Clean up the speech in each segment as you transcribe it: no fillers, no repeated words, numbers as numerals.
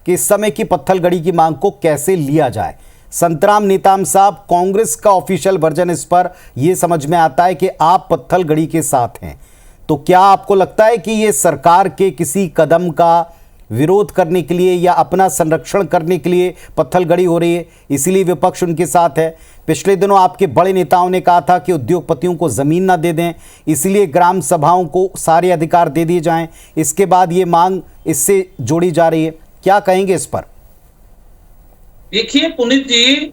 कि इस समय की पत्थलगड़ी की मांग को कैसे लिया जाए। संतराम नेताम साहब, कांग्रेस का ऑफिशियल वर्जन इस पर यह समझ में आता है कि आप पत्थलगड़ी के साथ हैं, तो क्या आपको लगता है कि ये सरकार के किसी कदम का विरोध करने के लिए या अपना संरक्षण करने के लिए पत्थलगड़ी हो रही है, इसीलिए विपक्ष उनके साथ है? पिछले दिनों आपके बड़े नेताओं ने कहा था कि उद्योगपतियों को ज़मीन ना दे दें, इसलिए ग्राम सभाओं को सारे अधिकार दे दिए जाएं। इसके बाद ये मांग इससे जोड़ी जा रही है, क्या कहेंगे इस पर? देखिए पुनीत जी,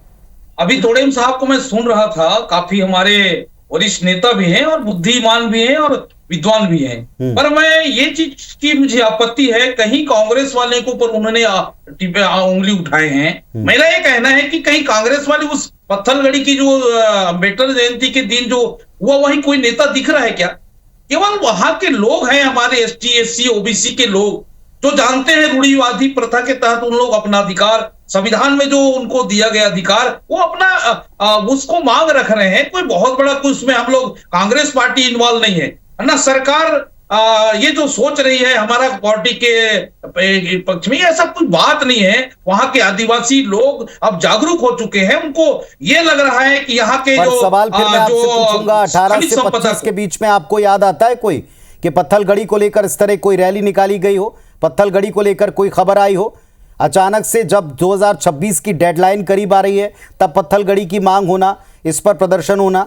अभी तोड़ेम साहब को मैं सुन रहा था, काफी हमारे वरिष्ठ नेता भी हैं और बुद्धिमान भी हैं और विद्वान भी हैं, पर मैं ये चीज की मुझे आपत्ति है, कहीं कांग्रेस वाले के ऊपर उन्होंने उंगली उठाए हैं। मेरा ये कहना है कि कहीं कांग्रेस वाले उस पत्थलगड़ी की जो अम्बेडकर जयंती के दिन जो हुआ, वहीं कोई नेता दिख रहा है क्या? केवल वहां के लोग हैं, हमारे एसटी एससी ओबीसी के लोग, जो जानते हैं रूढ़िवादी प्रथा के तहत उन लोग अपना अधिकार, संविधान में जो उनको दिया गया अधिकार, वो अपना उसको मांग रख रहे हैं। कोई बहुत बड़ा कुछ उसमें हम लोग कांग्रेस पार्टी इन्वॉल्व नहीं है ना। सरकार ये जो सोच रही है हमारा पार्टी के पक्ष में, ऐसा कुछ बात नहीं है। वहां के आदिवासी लोग अब जागरूक हो चुके हैं, उनको ये लग रहा है कि यहाँ के जो सवाल फिर मैं आपसे पूछूंगा, 18 से 25 के बीच में आपको याद आता है कोई कि पत्थलगड़ी को लेकर इस तरह कोई रैली निकाली गई हो, पत्थलगड़ी को लेकर कोई खबर आई हो? अचानक से जब 2026 की डेडलाइन करीब आ रही है, तब पत्थलगड़ी की मांग होना, इस पर प्रदर्शन होना,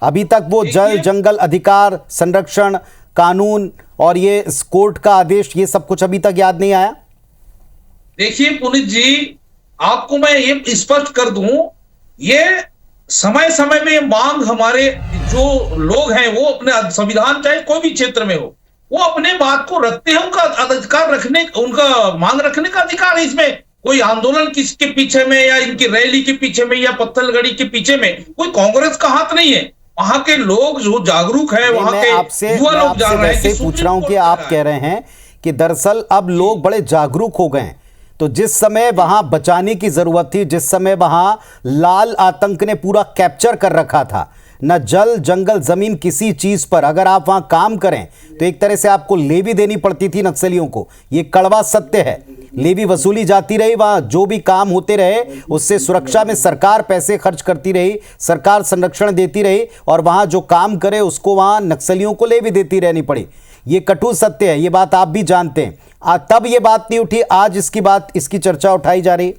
अभी तक वो जल जंगल अधिकार संरक्षण कानून और ये कोर्ट का आदेश, ये सब कुछ अभी तक याद नहीं आया? देखिए पुनीत जी, आपको मैं ये स्पष्ट कर दूं, ये समय समय में मांग हमारे जो लोग हैं वो अपने संविधान चाहे कोई भी क्षेत्र में हो, वो अपने बात को रखते हैं। उनका अधिकार रखने, उनका मांग रखने का अधिकार है। इसमें कोई आंदोलन किसके पीछे में या इनकी रैली के पीछे में या पत्थलगड़ी के पीछे में कोई कांग्रेस का हाथ नहीं है। वहां के लोग जो जागरूक है, वहां के युवा लोग जान रहे हैं कि पूछ रहा हूं कि आप कह रहे हैं कि दरअसल अब लोग बड़े जागरूक हो गए हैं, तो जिस समय वहां बचाने की जरूरत थी, जिस समय वहां लाल आतंक ने पूरा कैप्चर कर रखा था, न जल जंगल जमीन किसी चीज पर, अगर आप वहां काम करें तो एक तरह से आपको लेवी देनी पड़ती थी नक्सलियों को। ये कड़वा सत्य है, लेवी वसूली जाती रही, वहां जो भी काम होते रहे उससे सुरक्षा में सरकार पैसे खर्च करती रही, सरकार संरक्षण देती रही, और वहां जो काम करे उसको वहां नक्सलियों को लेवी देती रहनी पड़ी। ये कटु सत्य है, ये बात आप भी जानते हैं। तब ये बात नहीं उठी, आज इसकी चर्चा उठाई जा रही है।